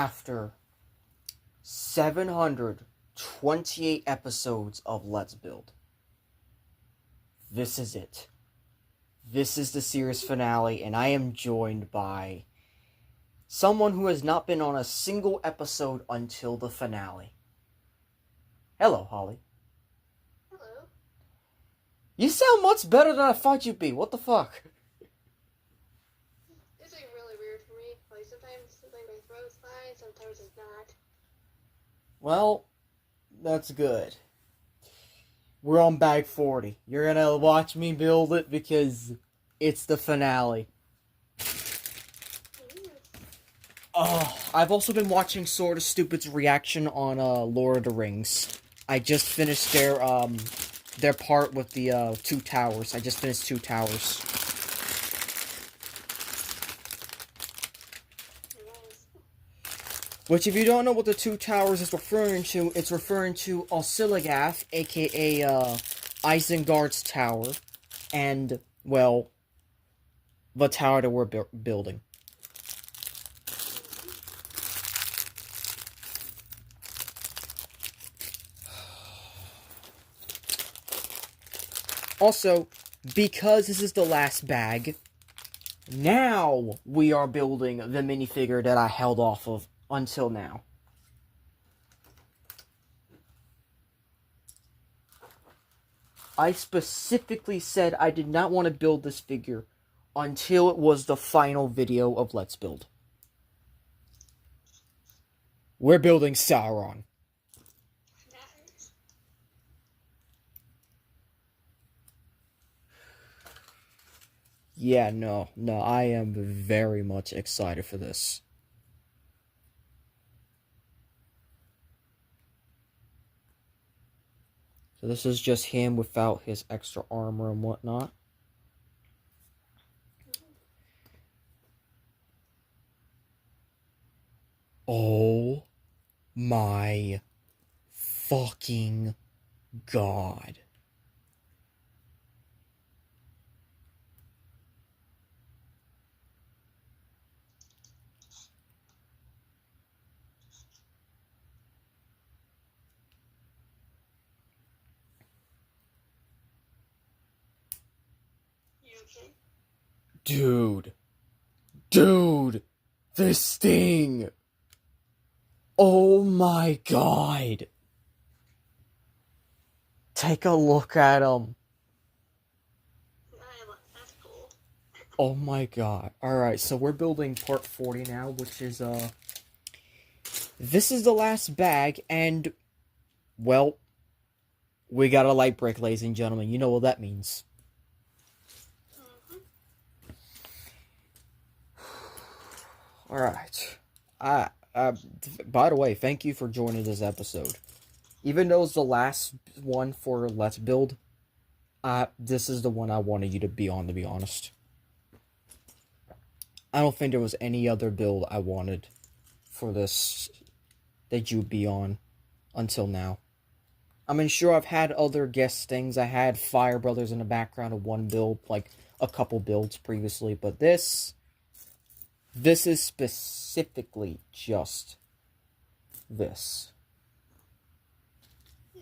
after 728 episodes of Let's Build, this is it. This is the series finale, and I am joined by someone who has not been on a single episode until the finale. Hello, Holly. Hello. You sound much better than I thought you'd be. What the fuck? It's like really weird for me. Like sometimes my throat's fine, sometimes it's not. Well, that's good. We're on bag 40. You're gonna watch me build it because it's the finale. Oh, I've also been watching Sort of Stupid's reaction on Lord of the Rings. I just finished their part with the 2 towers. I just finished 2 towers. Which, if you don't know what the 2 towers is referring to, it's referring to Osiligath, aka Isengard's tower, and, well, the tower that we're building. Also, because this is the last bag, now we are building the minifigure that I held off of until now. I specifically said I did not want to build this figure until it was the final video of Let's Build. We're building Sauron. Nice. Yeah, no, I am very much excited for this. So this is just him without his extra armor and whatnot. Oh my fucking god. You okay? Dude, this thing. Oh my god. Take a look at him. That's cool. Oh my god. Alright, so we're building part 40 now, which is, this is the last bag, and, well, we got a light break, ladies and gentlemen. You know what that means. Alright. By the way, thank you for joining this episode. Even though it's the last one for Let's Build, this is the one I wanted you to be on, to be honest. I don't think there was any other build I wanted for this that you'd be on until now. I mean, sure, I've had other guest things. I had Fire Brothers in the background of one build, like a couple builds previously, but this is specifically just this. I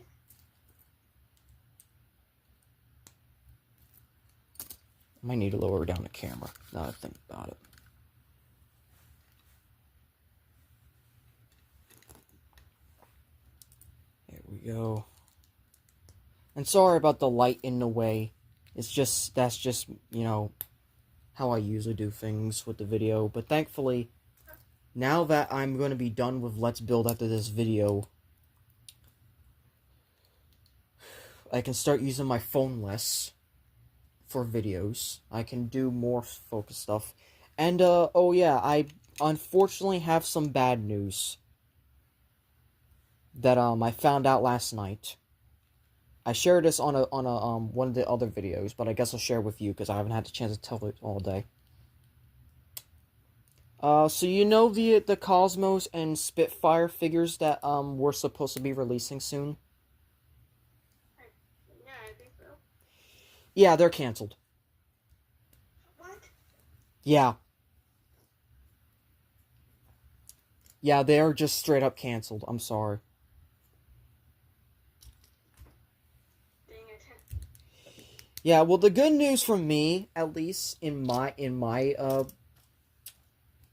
might need to lower down the camera, now that I think about it. There we go. And sorry about the light in the way. That's just, you know, how I usually do things with the video. But thankfully, now that I'm going to be done with Let's Build after this video, I can start using my phone less for videos. I can do more focused stuff. And, oh yeah, I unfortunately have some bad news that, I found out last night. I shared this on one of the other videos, but I guess I'll share with you because I haven't had the chance to tell it all day. So you know the Cosmos and Spitfire figures that, we're supposed to be releasing soon? Yeah, I think so. Yeah, they're canceled. What? Yeah. Yeah, they are just straight up canceled. I'm sorry. Dang it. Yeah, well, the good news from me, at least in my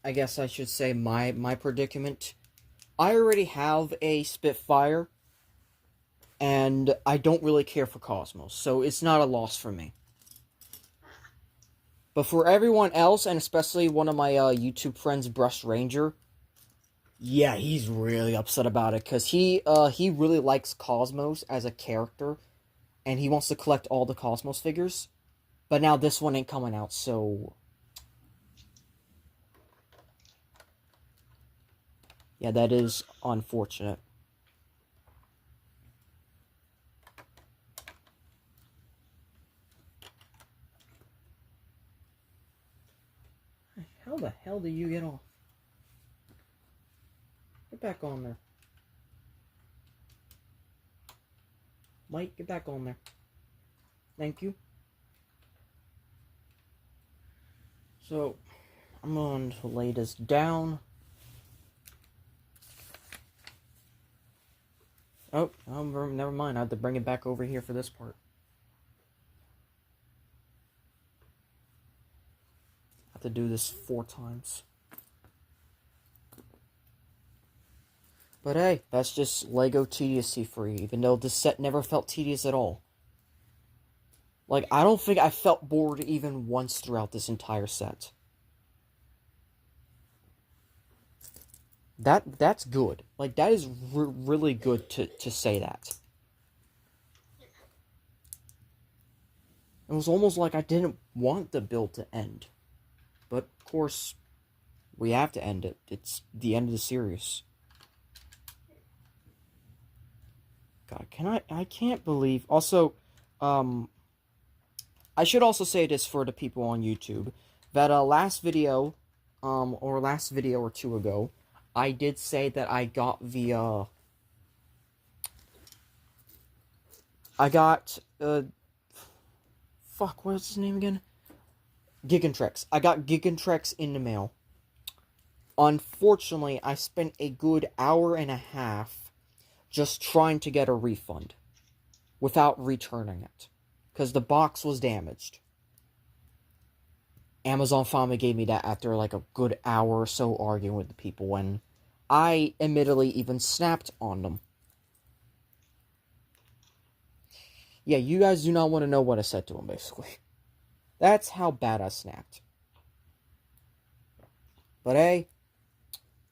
I guess I should say my predicament, I already have a Spitfire, and I don't really care for Cosmos, so it's not a loss for me. But for everyone else, and especially one of my YouTube friends, Brush Ranger, yeah, he's really upset about it because he really likes Cosmos as a character, and he wants to collect all the Cosmos figures. But now this one ain't coming out, so yeah, that is unfortunate. How the hell did you get off? Get back on there. Mike, get back on there. Thank you. So, I'm going to lay this down. Oh, never mind. I have to bring it back over here for this part. I have to do this 4 times. But hey, that's just LEGO tediousy for you, even though this set never felt tedious at all. Like, I don't think I felt bored even once throughout this entire set. That's good. Like, that is really good to say that. It was almost like I didn't want the build to end. But, of course, we have to end it. It's the end of the series. God, I can't believe... Also, I should also say this for the people on YouTube, that last video or 2 ago, I did say that I got the, fuck, what's his name again? Gigantrex. I got Gigantrex in the mail. Unfortunately, I spent a good hour and a half just trying to get a refund without returning it, because the box was damaged. Amazon finally gave me that after like a good hour or so arguing with the people, when I admittedly even snapped on them. Yeah, you guys do not want to know what I said to them, basically. That's how bad I snapped. But hey,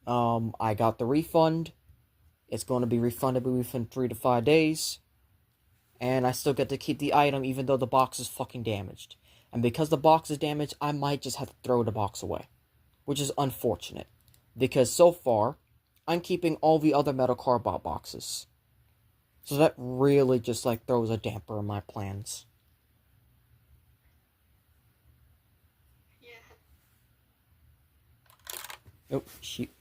I got the refund. It's going to be refunded within 3 to 5 days. And I still get to keep the item even though the box is fucking damaged. And because the box is damaged, I might just have to throw the box away. Which is unfortunate. Because so far, I'm keeping all the other Metal Carbot boxes. So that really just like throws a damper in my plans. Yeah. Oh, shoot.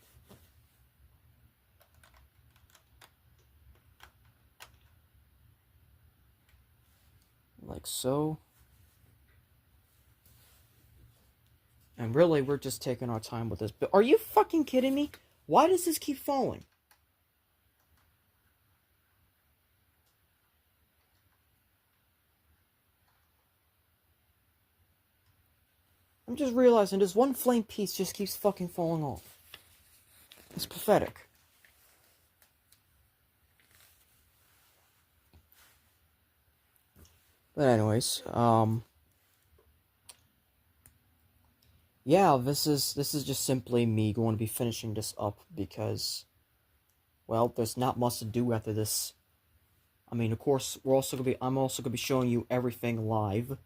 Like so. And really, we're just taking our time with this. But are you fucking kidding me? Why does this keep falling? I'm just realizing this one flame piece just keeps fucking falling off. It's pathetic. But anyways, yeah, this is just simply me going to be finishing this up because, well, there's not much to do after this. I mean, of course, I'm also gonna be showing you everything live.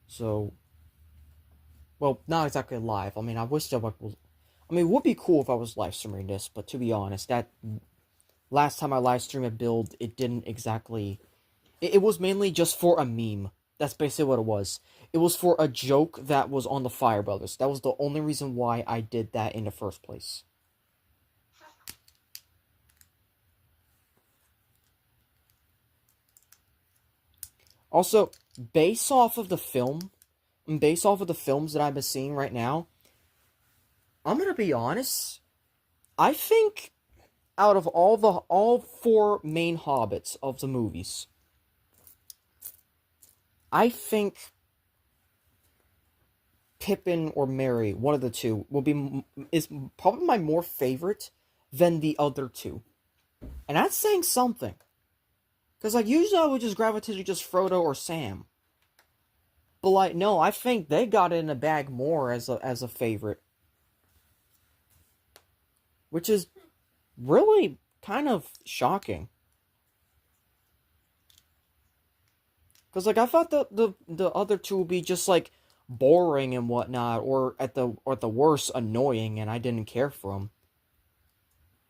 So, well, not exactly live. I mean, I wish that it would be cool if I was live streaming this, but to be honest, that last time I live streamed a build, it didn't exactly. It was mainly just for a meme. That's basically what it was. It was for a joke that was on the Fire Brothers. That was the only reason why I did that in the first place. Also, based off of the films that I've been seeing right now, I'm gonna be honest, I think out of all four main hobbits of the movies, I think Pippin or Merry, one of the two, is probably my more favorite than the other two. And that's saying something. Because, like, usually I would just gravitate to just Frodo or Sam. But, like, no, I think they got it in a bag more as a favorite. Which is really kind of shocking. Because, like, I thought the other two would be just, like, boring and whatnot, or at the worst, annoying, and I didn't care for them.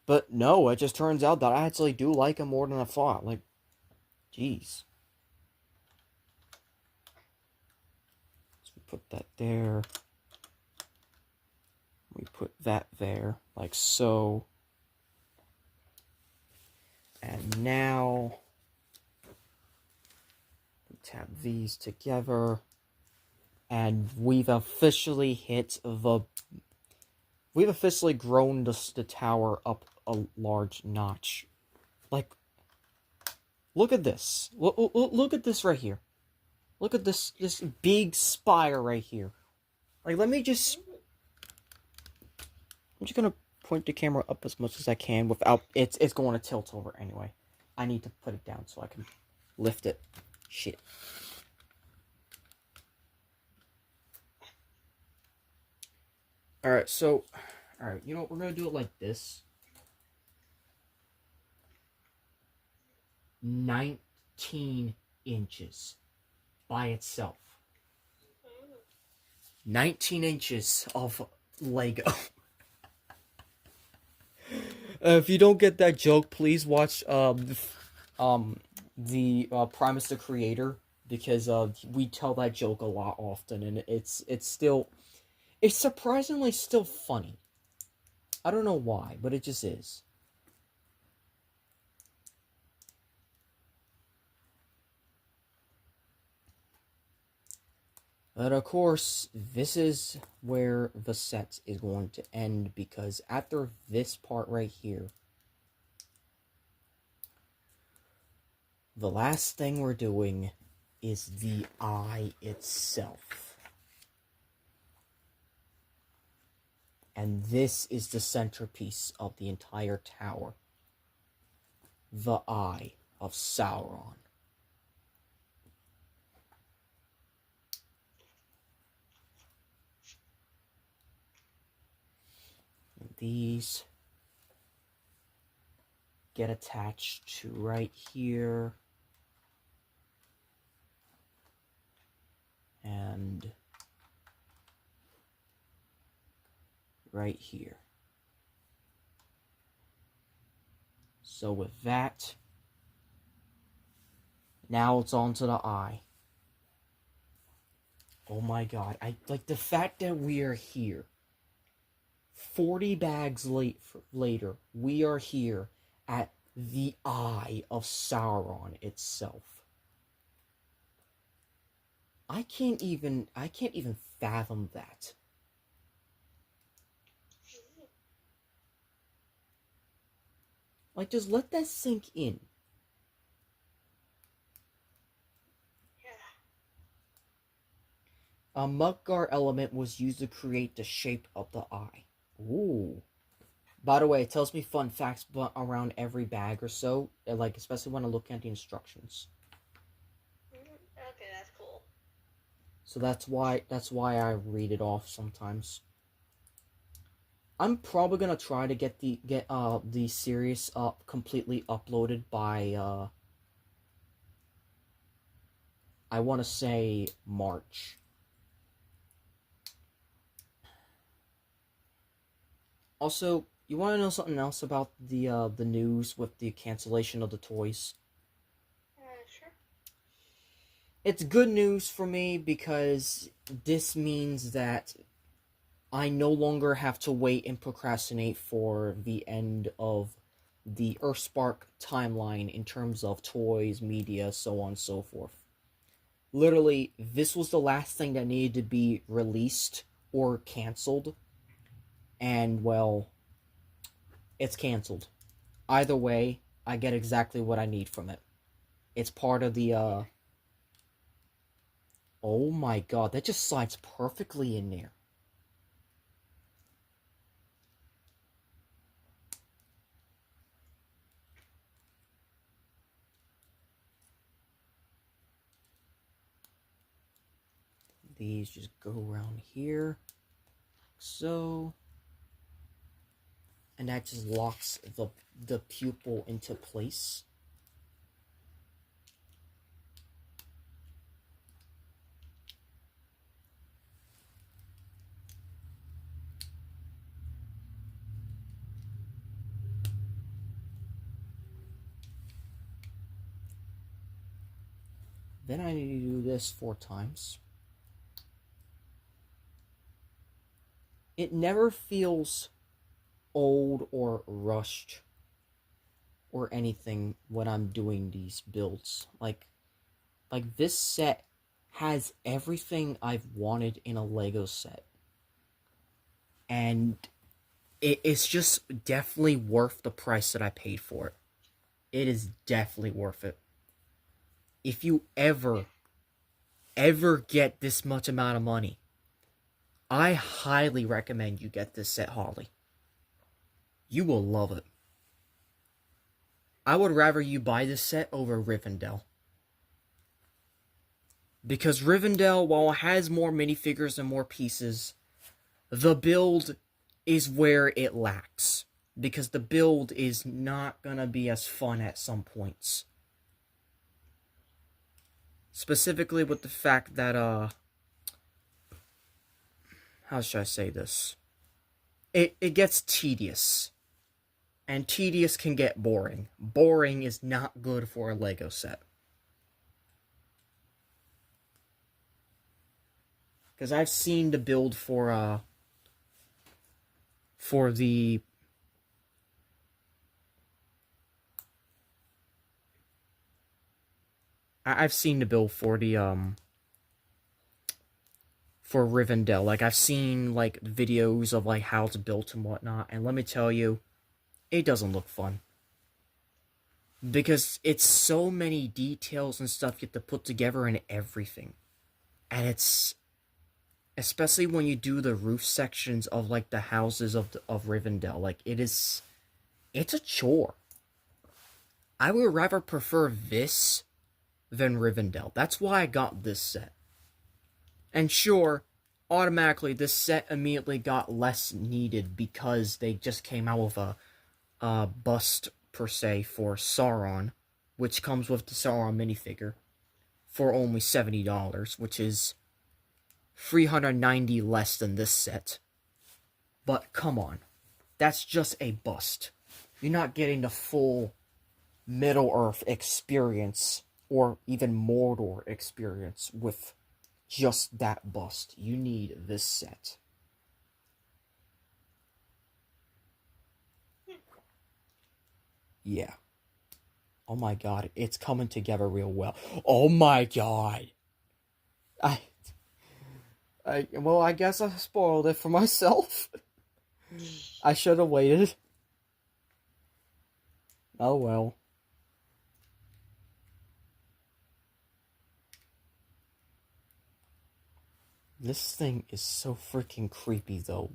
But no, it just turns out that I actually do like them more than I thought. Like, jeez. So we put that there. We put that there, like so. And now we tap these together. And we've officially grown the tower up a large notch. Like, look at this. Look at this right here. Look at this big spire right here. Like, I'm just gonna point the camera up as much as I can without it's going to tilt over anyway. I need to put it down so I can lift it. Shit. Alright, you know what, we're gonna do it like this. 19 inches by itself. 19 inches of Lego. If you don't get that joke, please watch the Primus the Creator, because we tell that joke a lot often, and it's surprisingly still funny. I don't know why, but it just is. But of course, this is where the set is going to end, because after this part right here, the last thing we're doing is the eye itself. And this is the centerpiece of the entire tower. The Eye of Sauron. And these get attached to right here. And right here. So with that, now it's on to the eye. Oh my god, I like the fact that we are here. 40 bags later, we are here at the Eye of Sauron itself. I can't even fathom that. Like, just let that sink in. A Mudgar element was used to create the shape of the eye. Ooh. By the way, it tells me fun facts around every bag or so, like, especially when I look at the instructions. Okay, that's cool. So that's why I read it off sometimes. I'm probably gonna try to get the series completely uploaded by I want to say March. Also, you want to know something else about the news with the cancellation of the toys? Sure. It's good news for me, because this means that I no longer have to wait and procrastinate for the end of the Earthspark timeline in terms of toys, media, so on and so forth. Literally, this was the last thing that needed to be released or canceled. And, well, it's canceled. Either way, I get exactly what I need from it. It's part of the, Oh my god, that just slides perfectly in there. These just go around here. So. And that just locks the pupil into place. Then I need to do this 4 times. It never feels old or rushed or anything when I'm doing these builds. Like this set has everything I've wanted in a Lego set. And it's just definitely worth the price that I paid for it. It is definitely worth it. If you ever get this much amount of money, I highly recommend you get this set, Holly. You will love it. I would rather you buy this set over Rivendell. Because Rivendell, while it has more minifigures and more pieces, the build is where it lacks. Because the build is not gonna be as fun at some points. Specifically with the fact that, how should I say this? It gets tedious. And tedious can get boring. Boring is not good for a Lego set. Because I've seen the build for the... I've seen the build for the, for Rivendell. Like, I've seen, like, videos of, like, how it's built and whatnot. And let me tell you, it doesn't look fun. Because it's so many details and stuff you have to put together and everything. And it's... Especially when you do the roof sections of, like, the houses of Rivendell. Like, it's a chore. I would rather prefer this than Rivendell. That's why I got this set. And sure, automatically, this set immediately got less needed because they just came out with a bust, per se, for Sauron, which comes with the Sauron minifigure, for only $70, which is $390 less than this set. But come on, that's just a bust. You're not getting the full Middle-earth experience, or even Mordor experience, with just that bust. You need this set. Yeah. Oh my god, it's coming together real well. Oh my god! Well, I guess I spoiled it for myself. I should have waited. Oh well. This thing is so freaking creepy, though.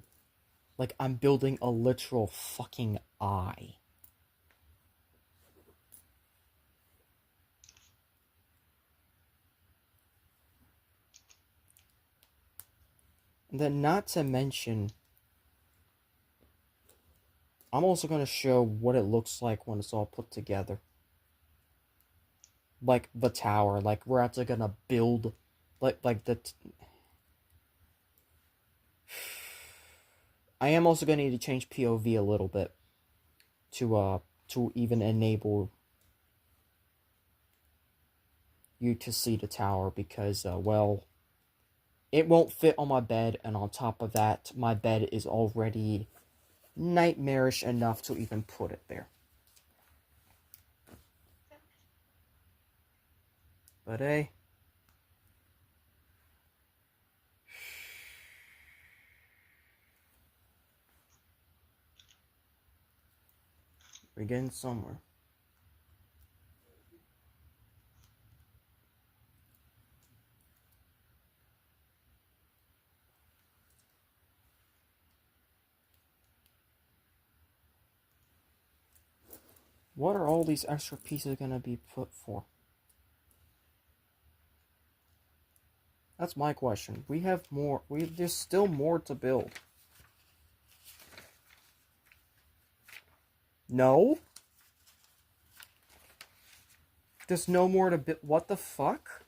Like, I'm building a literal fucking eye. And then, not to mention, I'm also going to show what it looks like when it's all put together. Like, the tower. Like, we're actually going to build, like the... I am also going to need to change POV a little bit to even enable you to see the tower, because, well, it won't fit on my bed, and on top of that, my bed is already nightmarish enough to even put it there. But, hey. We're getting somewhere. What are all these extra pieces gonna be put for? That's my question. We have more. There's still more to build. No? There's no more to build. What the fuck?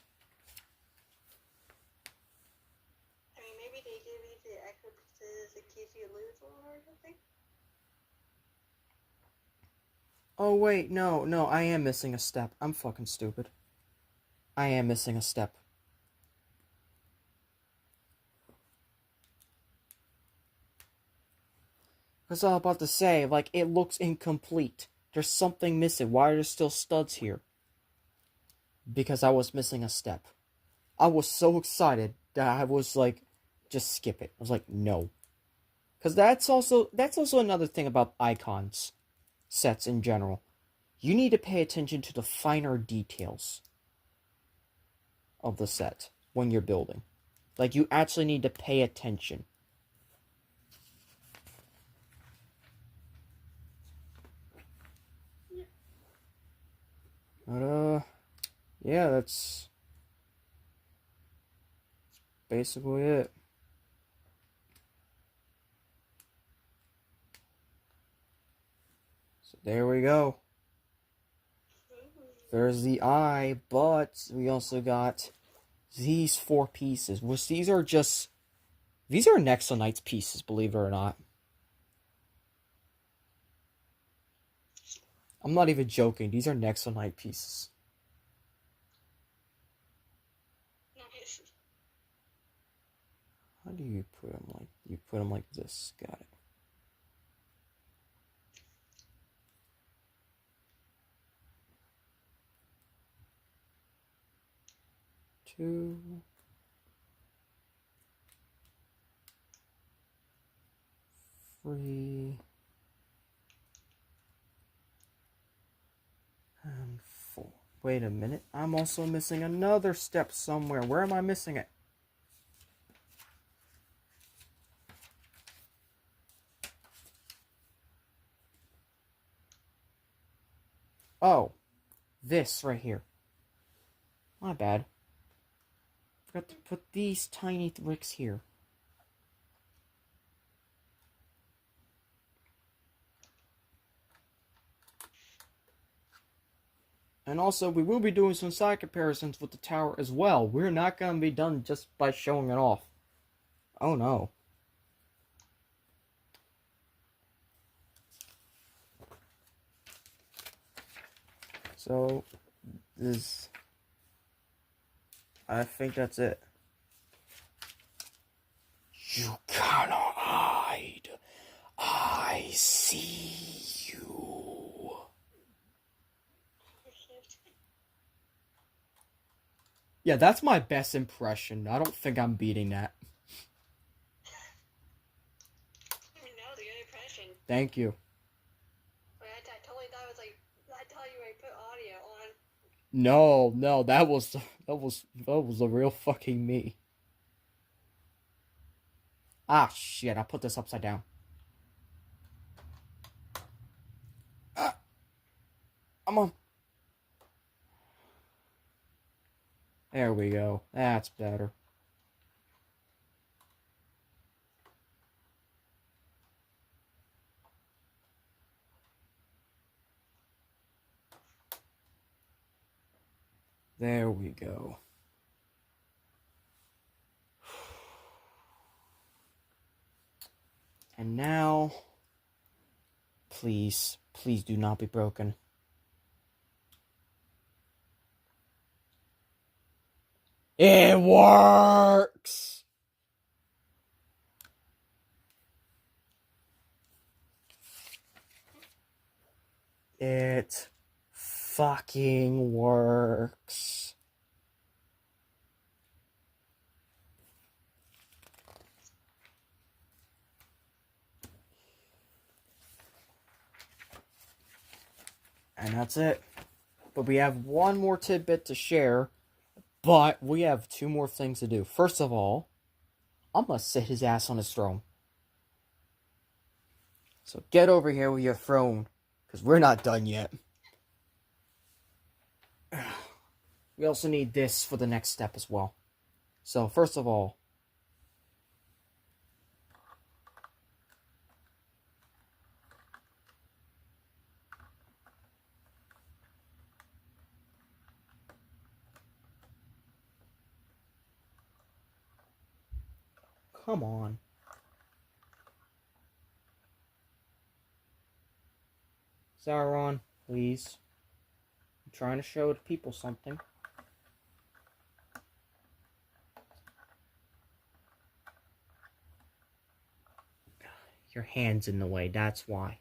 I mean, maybe they give you the extra pieces in case you lose one or something. Oh, wait. No. I am missing a step. I'm fucking stupid. I am missing a step. Because I was about to say, like, it looks incomplete. There's something missing. Why are there still studs here? Because I was missing a step. I was so excited that I was like, just skip it. I was like, no. Because that's also another thing about icons sets in general. You need to pay attention to the finer details of the set when you're building. Like, you actually need to pay attention. But, yeah, that's basically it. So there we go. There's the eye, but we also got these 4 pieces, which these are Nexonite's pieces, believe it or not. I'm not even joking, these are Nexonite pieces. Nice. How do you put them like, you put them like this, got it. Two. Three. And 4. Wait a minute, I'm also missing another step somewhere. Where am I missing it? Oh, this right here. My bad. Forgot to put these tiny bricks here. And also, we will be doing some side comparisons with the tower as well. We're not going to be done just by showing it off. Oh no. So, I think that's it. You cannot hide. I see you. Yeah, that's my best impression. I don't think I'm beating that. I mean, that was a good impression. Thank you. But I totally thought it was like, I thought you would put audio on. No, that was the real fucking me. Ah, shit, I put this upside down. Ah, I'm on. There we go. That's better. There we go. And now, please do not be broken. It works! It fucking works. And that's it. But we have one more tidbit to share. But we have two more things to do. First of all, I'm gonna sit his ass on his throne. So get over here with your throne, because we're not done yet. We also need this for the next step as well. So first of all, come on. Sauron, please. I'm trying to show the people something. Your hand's in the way, that's why.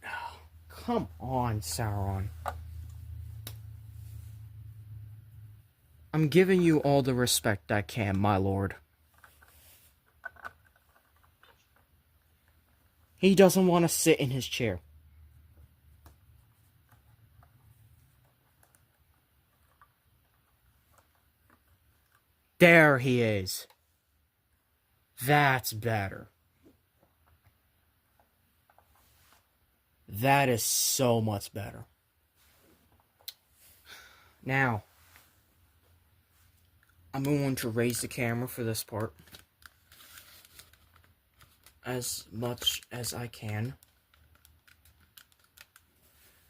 Oh, come on, Sauron. I'm giving you all the respect I can, my lord. He doesn't want to sit in his chair. There he is. That's better. That is so much better. Now, I'm going to raise the camera for this part as much as I can.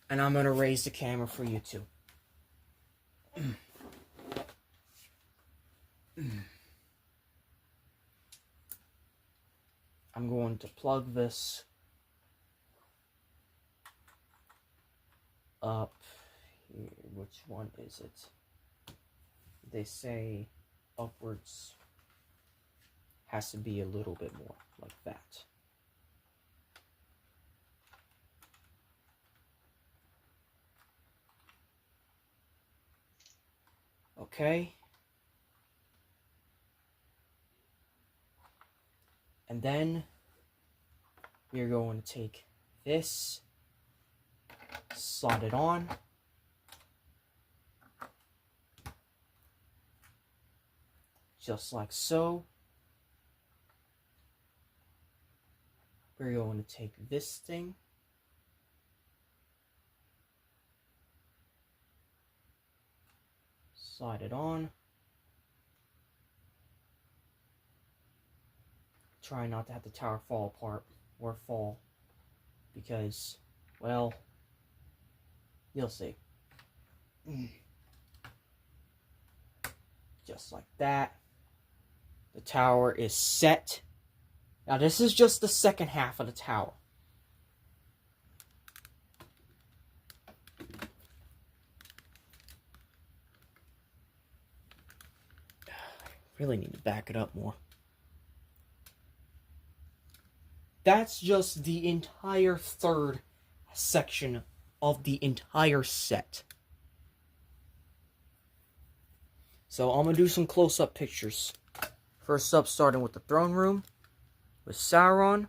And I'm going to raise the camera for you too. I'm going to plug this up here. Which one is it? They say upwards has to be a little bit more like that. Okay. And then we're going to take this, slide it on. Just like so. We're going to take this thing. Slide it on. Try not to have the tower fall apart or fall. Because, well, you'll see. Just like that. The tower is set. Now this is just the second half of the tower. Really need to back it up more. That's just the entire third section of the entire set. So I'm going to do some close-up pictures. First up, starting with the throne room. With Sauron.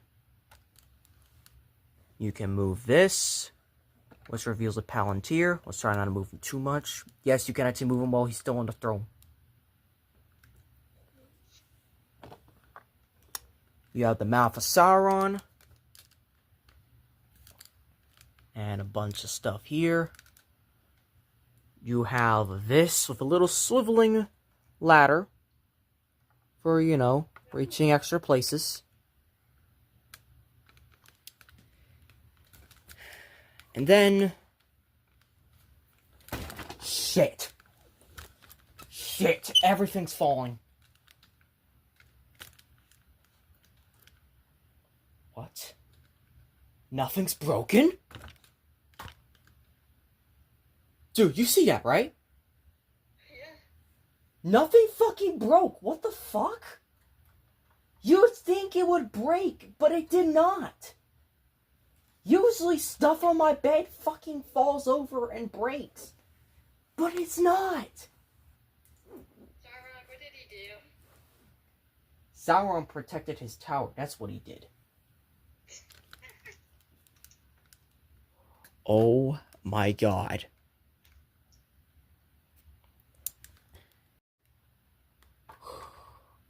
You can move this, which reveals a Palantir. Let's try not to move him too much. Yes, you can actually move him while he's still on the throne. You have the mouth of Sauron. And a bunch of stuff here. You have this with a little swiveling ladder for, you know, reaching extra places. And then... Shit. Everything's falling. What? Nothing's broken? Dude, you see that, right? Yeah. Nothing fucking broke. What the fuck? You would think it would break, but it did not. Usually stuff on my bed fucking falls over and breaks. But it's not. Sauron, what did he do? Sauron protected his tower. That's what he did. Oh my god.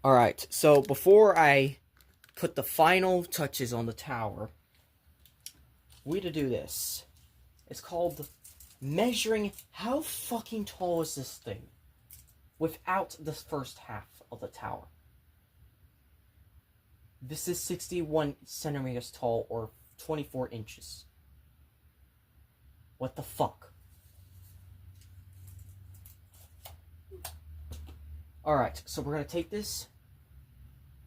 Alright, so before I put the final touches on the tower, we need to do this. It's called measuring how fucking tall is this thing without the first half of the tower. This is 61 centimeters tall, or 24 inches. What the fuck? Alright, so we're going to take this,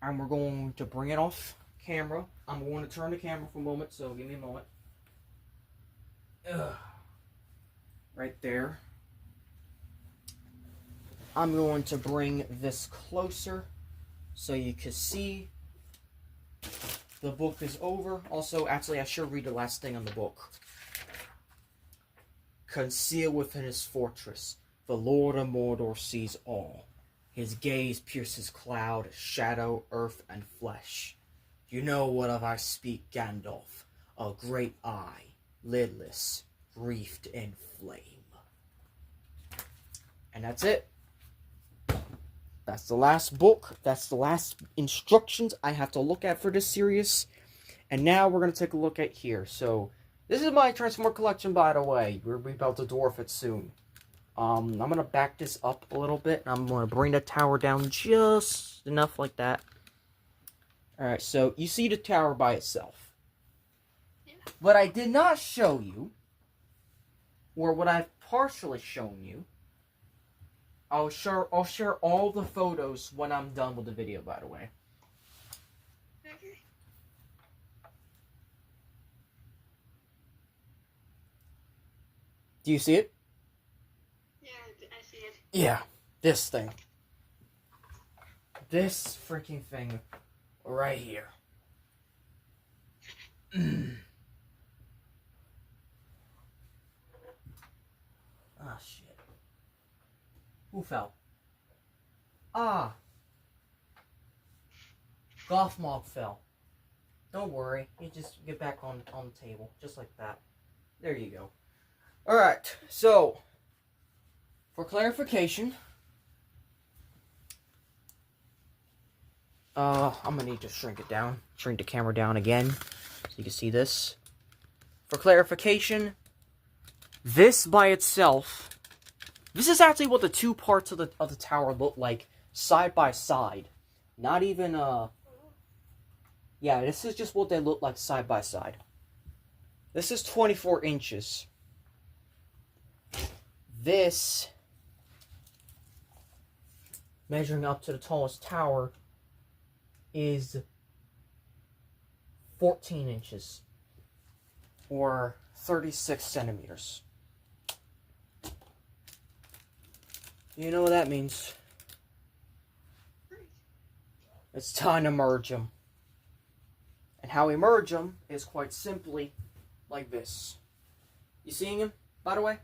and we're going to bring it off camera. I'm going to turn the camera for a moment, so give me a moment. Ugh. Right there. I'm going to bring this closer so you can see the book is over. Also, actually, I should read the last thing on the book. Concealed within his fortress, the Lord of Mordor sees all. His gaze pierces cloud, shadow, earth, and flesh. You know what of I speak, Gandalf, a great eye, lidless, wreathed in flame. And that's it. That's the last book. That's the last instructions I have to look at for this series. And now we're going to take a look at here. So, this is my Transformer collection, by the way. We're about to dwarf it soon. I'm going to back this up a little bit. And I'm going to bring the tower down just enough like that. Alright, so you see the tower by itself. Yeah. What I did not show you, or what I've partially shown you, I'll share all the photos when I'm done with the video, by the way. Okay. Do you see it? Yeah, I see it. Yeah, this thing. This freaking thing right here. Ah, shit. Who fell? Ah. Golf Mob fell. Don't worry. You just get back on the table. Just like that. There you go. Alright, so for clarification, I'm gonna need to shrink it down. Shrink the camera down again so you can see this. For clarification, this by itself, this is actually what the two parts of the tower look like side by side. Not even yeah, this is just what they look like side by side. This is 24 inches. This, measuring up to the tallest tower, is 14 inches, or 36 centimeters. You know what that means? It's time to merge them. And how we merge them is quite simply like this. You seeing him, by the way?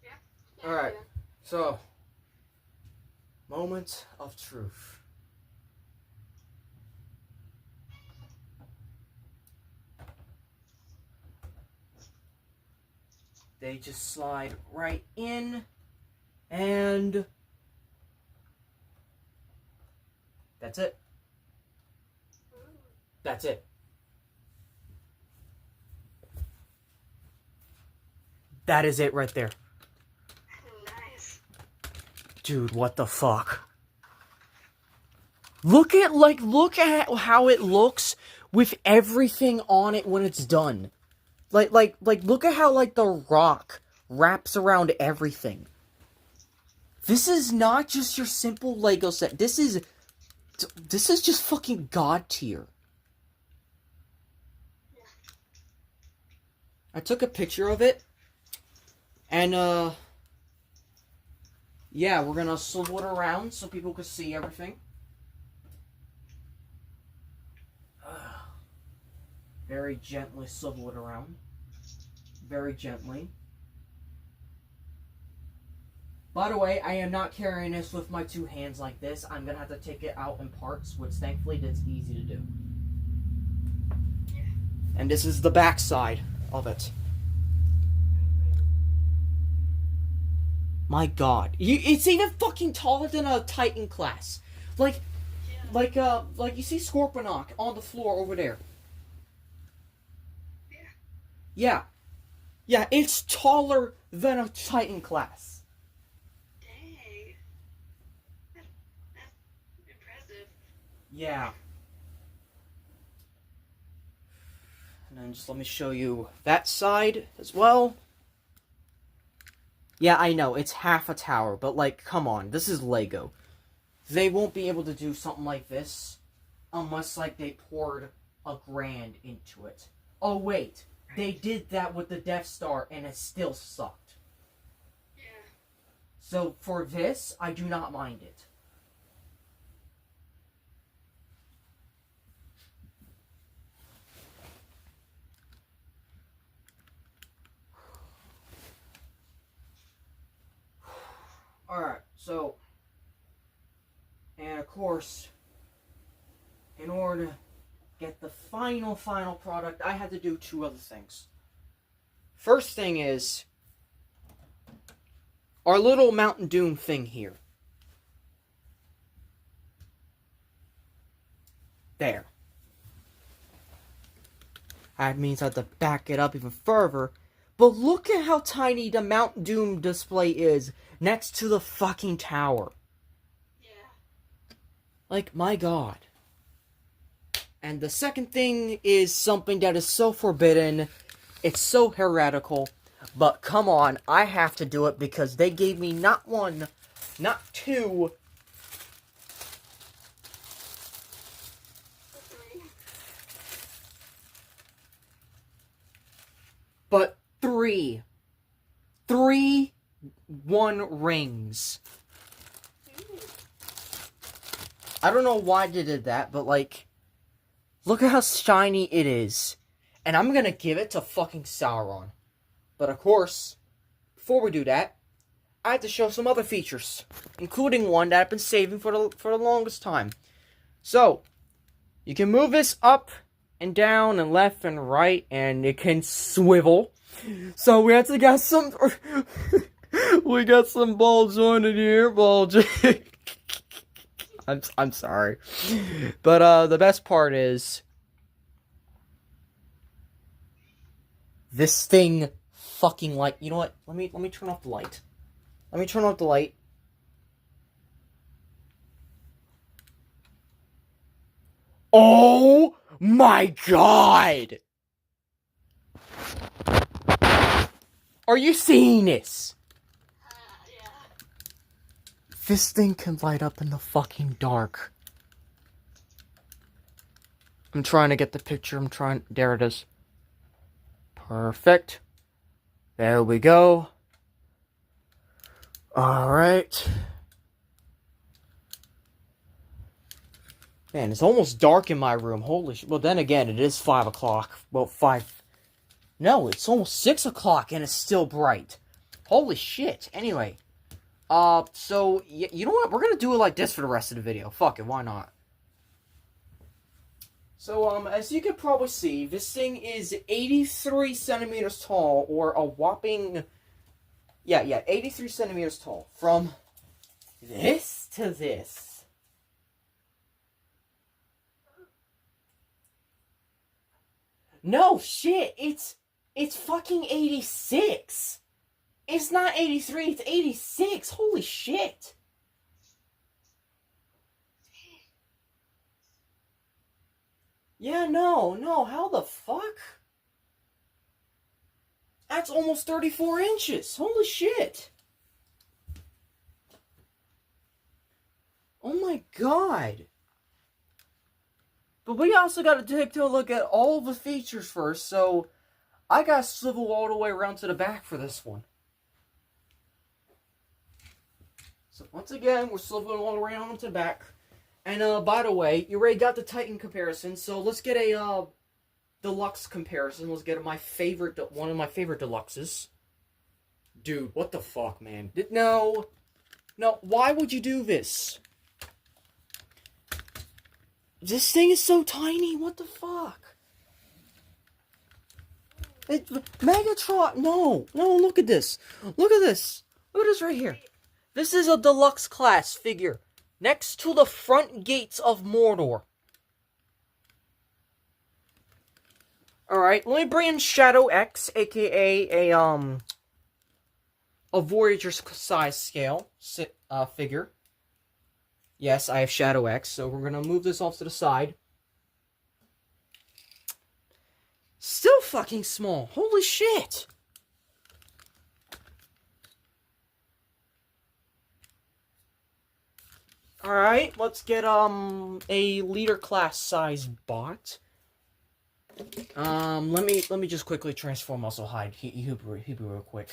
Yeah. Alright, so, moment of truth. They just slide right in, and that's it. That's it. That is it right there. Nice. Dude, what the fuck? Look at how it looks with everything on it when it's done. Like, look at how, like, the rock wraps around everything. This is not just your simple Lego set. This is just fucking God tier. I took a picture of it. And, yeah, we're gonna swivel it around so people can see everything. Very gently swivel it around. Very gently. By the way, I am not carrying this with my two hands like this. I'm gonna have to take it out in parts, which thankfully that's easy to do. And this is the back side of it. My god. It's even fucking taller than a Titan class. Like you see Scorponok on the floor over there. Yeah. Yeah, it's taller than a Titan class. Dang. That's impressive. Yeah. And then just let me show you that side as well. Yeah, I know, it's half a tower, but like, come on, this is Lego. They won't be able to do something like this unless, like, they poured $1,000,000 into it. Oh, wait. They did that with the Death Star, and it still sucked. Yeah. So, for this, I do not mind it. Alright, so... And, of course, in order to get the final product, I had to do 2 other things. First thing is... our little Mountain Doom thing here. There. That means I have to back it up even further. But look at how tiny the Mountain Doom display is next to the fucking tower. Yeah. Like, my god. And the second thing is something that is so forbidden. It's so heretical. But come on, I have to do it because they gave me not 1, not 2, but 3. 3 1 rings. I don't know why they did that, but like, look at how shiny it is. And I'm gonna give it to fucking Sauron. But of course, before we do that, I have to show some other features, including one that I've been saving for the longest time. So, you can move this up and down and left and right, and it can swivel. So we actually got some, we got some bulbs on it here, bulging. I'm sorry, but the best part is this thing. Fucking light. You know what? Let me turn off the light. Let me turn off the light. Oh my god! Are you seeing this? Yeah. This thing can light up in the fucking dark. I'm trying to get the picture. There it is. Perfect. There we go. Alright. Man, it's almost dark in my room. Holy shit. Well, then again, it is 5 o'clock. Well, 5... No, it's almost 6 o'clock and it's still bright. Holy shit. Anyway. So, you know what? We're gonna do it like this for the rest of the video. Fuck it, why not? So, as you can probably see, this thing is 83 centimeters tall, or a whopping... Yeah, 83 centimeters tall. From this to this. No, shit, it's fucking 86. It's not 83, it's 86. Holy shit. Yeah, no, how the fuck? That's almost 34 inches. Holy shit. Oh my god. But we also gotta take a look at all the features first, so I gotta swivel all the way around to the back for this one. So once again, we're swiveling all the way around to the back. And, by the way, you already got the Titan comparison, so let's get a, deluxe comparison. Let's get one of my favorite deluxes. Dude, what the fuck, man? No, why would you do this? This thing is so tiny, what the fuck? Megatron, no, look at this. Look at this. Look at this right here. This is a deluxe class figure next to the front gates of Mordor. Alright, let me bring in Shadow X, aka a Voyager size scale figure. Yes, I have Shadow X, so we're gonna move this off to the side. Still fucking small. Holy shit. Alright, let's get a leader class size bot. Let me just quickly transform Muscle Hide. He real quick.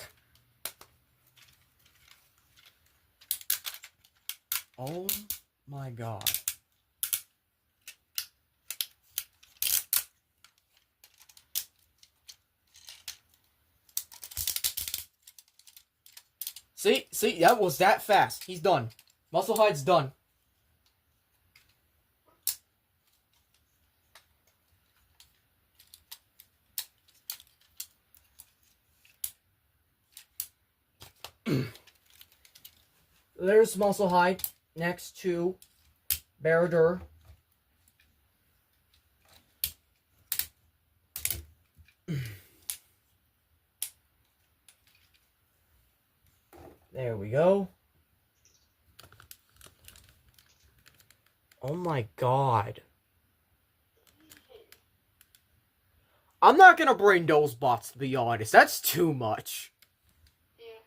Oh my god. See, that was that fast. He's done. Muscle Hide's done. There's Muscle Hide next to Barad-Dur. There we go. Oh my god. I'm not gonna bring those bots, to be honest. That's too much.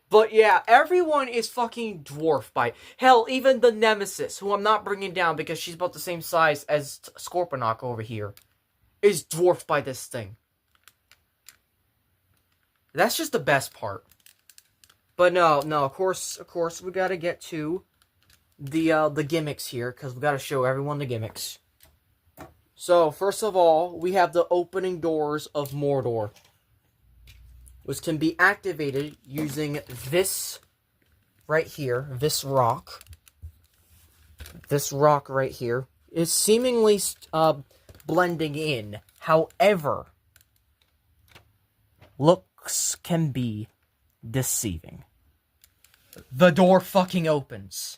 But yeah, everyone is fucking dwarfed by... Hell, even the Nemesis, who I'm not bringing down because she's about the same size as Scorponok over here, is dwarfed by this thing. That's just the best part. But no, of course, we gotta get to the gimmicks here, because we gotta show everyone the gimmicks. So, first of all, we have the opening doors of Mordor, which can be activated using this right here, this rock. This rock right here is seemingly blending in. However, looks can be deceiving. The door fucking opens.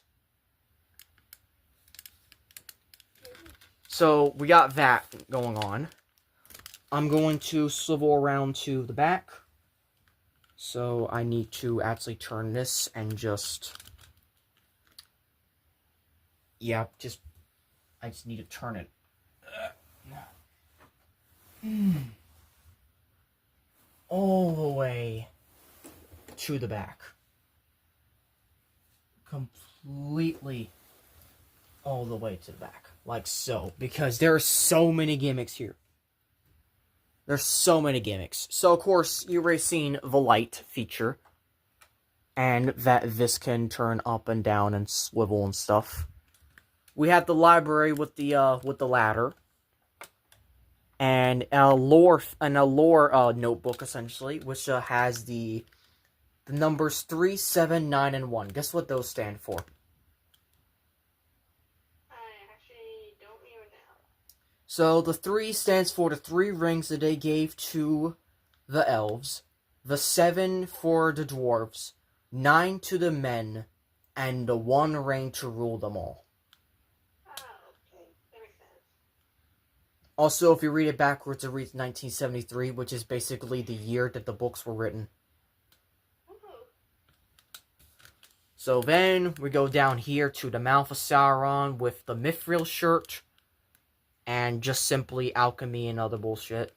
So, we got that going on. I'm going to swivel around to the back. So, I need to actually turn this and just... Yeah, I just need to turn it. All the way to the back. Completely all the way to the back. Like so. Because there are so many gimmicks here. There's so many gimmicks. So, of course, you've already seen the light feature. And that this can turn up and down and swivel and stuff. We have the library with the ladder. And a lore notebook, essentially, which has the numbers 3, 7, 9, and 1. Guess what those stand for? So, the 3 stands for the 3 rings that they gave to the elves, the 7 for the dwarves, 9 to the men, and the 1 ring to rule them all. Oh, okay. That makes sense. Also, if you read it backwards, it reads 1973, which is basically the year that the books were written. Oh. So then, we go down here to the mouth of Sauron with the Mithril shirt. And just simply alchemy and other bullshit.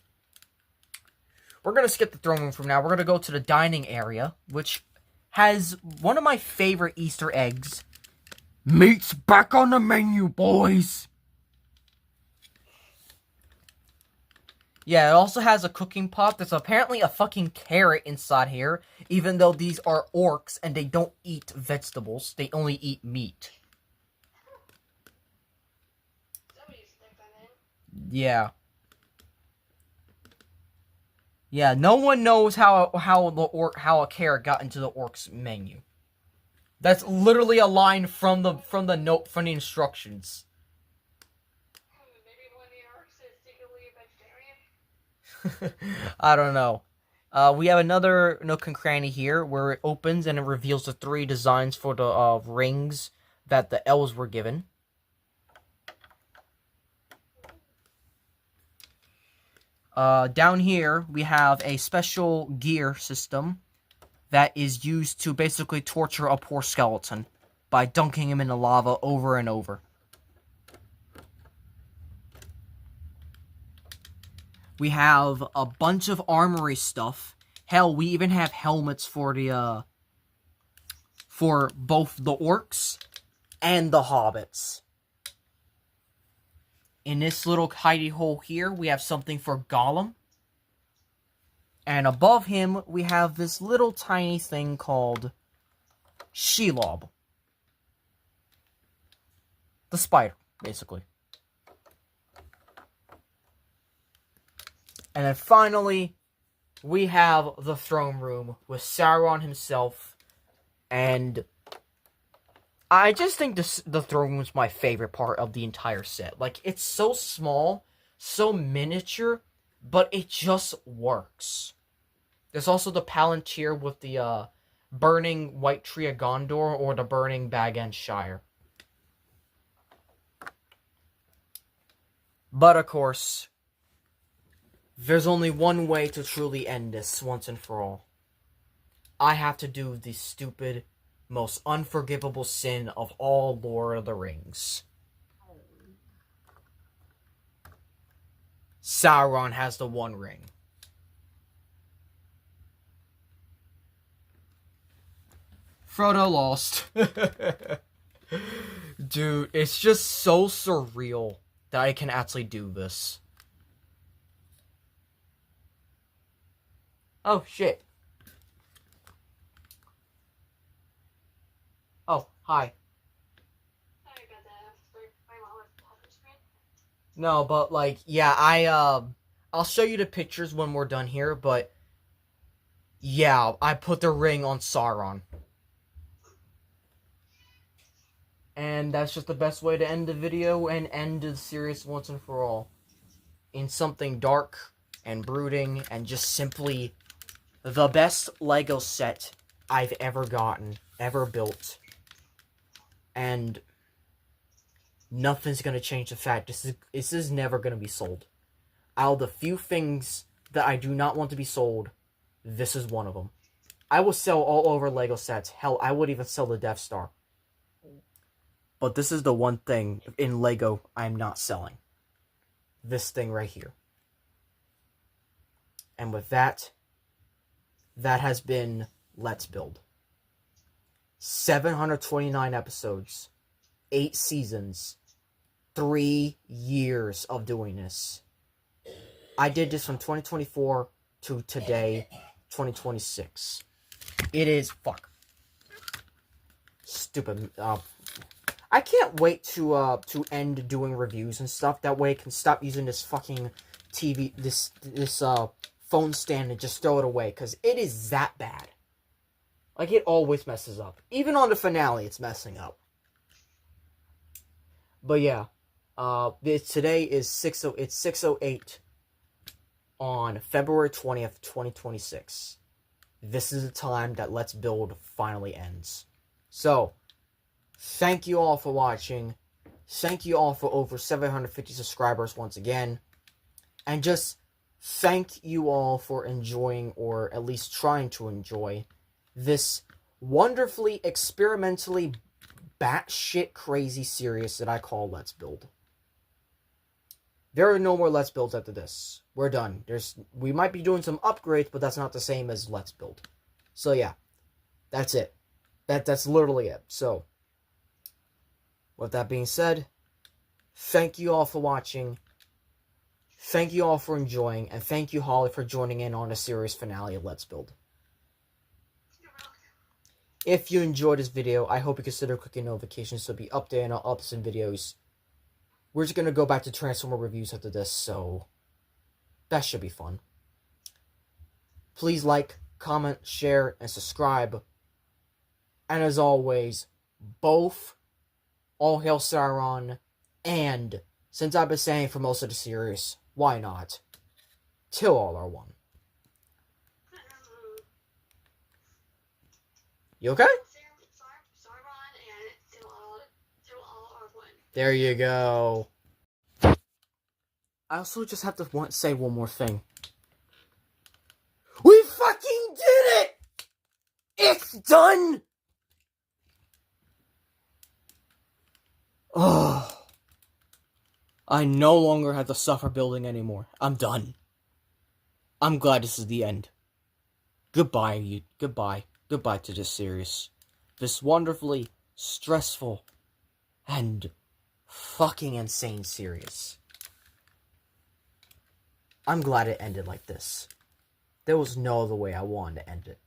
We're going to skip the throne room from now. We're going to go to the dining area, which has one of my favorite Easter eggs. Meat's back on the menu, boys! Yeah, it also has a cooking pot. There's apparently a fucking carrot inside here, even though these are orcs and they don't eat vegetables. They only eat meat. Yeah. Yeah, no one knows how a carrot got into the orc's menu. That's literally a line from the note from the instructions. Maybe one of the orcs is secretly a vegetarian? I don't know. We have another nook and cranny here where it opens and it reveals the 3 designs for the rings that the elves were given. Down here, we have a special gear system that is used to basically torture a poor skeleton by dunking him in the lava over and over. We have a bunch of armory stuff. Hell, we even have helmets for the for both the orcs and the hobbits. In this little hidey hole here, we have something for Gollum. And above him, we have this little tiny thing called Shelob. The spider, basically. And then finally, we have the throne room with Sauron himself. And I just think the throne room is my favorite part of the entire set. Like, it's so small, so miniature, but it just works. There's also the Palantir with the burning White Tree of Gondor or the burning Bag End Shire. But of course, there's only one way to truly end this once and for all. I have to do the stupid, most unforgivable sin of all Lord of the Rings. Sauron has the One Ring. Frodo lost. Dude, it's just so surreal that I can actually do this. Oh, shit. Oh, hi. Sorry about that. My mom was talking to me. No, but, like, yeah, I'll show you the pictures when we're done here, but, yeah, I put the ring on Sauron. And that's just the best way to end the video and end the series once and for all. In something dark and brooding and just simply the best Lego set I've ever gotten, ever built. And nothing's gonna change the fact this is never gonna be sold. Out of the few things that I do not want to be sold, this is one of them. I will sell all over Lego sets. Hell, I would even sell the Death Star. But this is the one thing in Lego I'm not selling. This thing right here. And with that, that has been Let's Build. 729 episodes, 8 seasons, 3 years of doing this. I did this from 2024 to today, 2026. It is, fuck. Stupid, I can't wait to end doing reviews and stuff. That way I can stop using this fucking TV, this phone stand and just throw it away. Because it is that bad. Like, it always messes up. Even on the finale, it's messing up. But yeah, today is 6:08 on February 20th, 2026. This is the time that Let's Build finally ends. So, thank you all for watching. Thank you all for over 750 subscribers once again. And just thank you all for enjoying, or at least trying to enjoy, this wonderfully, experimentally, batshit crazy series that I call Let's Build. There are no more Let's Builds after this. We're done. We might be doing some upgrades, but that's not the same as Let's Build. So yeah, that's it. That's literally it. So, with that being said, thank you all for watching. Thank you all for enjoying, and thank you, Holly, for joining in on the series finale of Let's Build. If you enjoyed this video, I hope you consider clicking notifications so be updated on ups and videos. We're just going to go back to Transformer reviews after this, so that should be fun. Please like, comment, share, and subscribe. And as always, both All Hail Sauron and, since I've been saying for most of the series, why not? Till all are one. You okay? Sauron and till all are one. There you go. I also just have to say one more thing. We fucking did it! It's done! Oh. I no longer have to suffer building anymore. I'm done. I'm glad this is the end. Goodbye, Goodbye. Goodbye to this series. This wonderfully stressful and fucking insane series. I'm glad it ended like this. There was no other way I wanted to end it.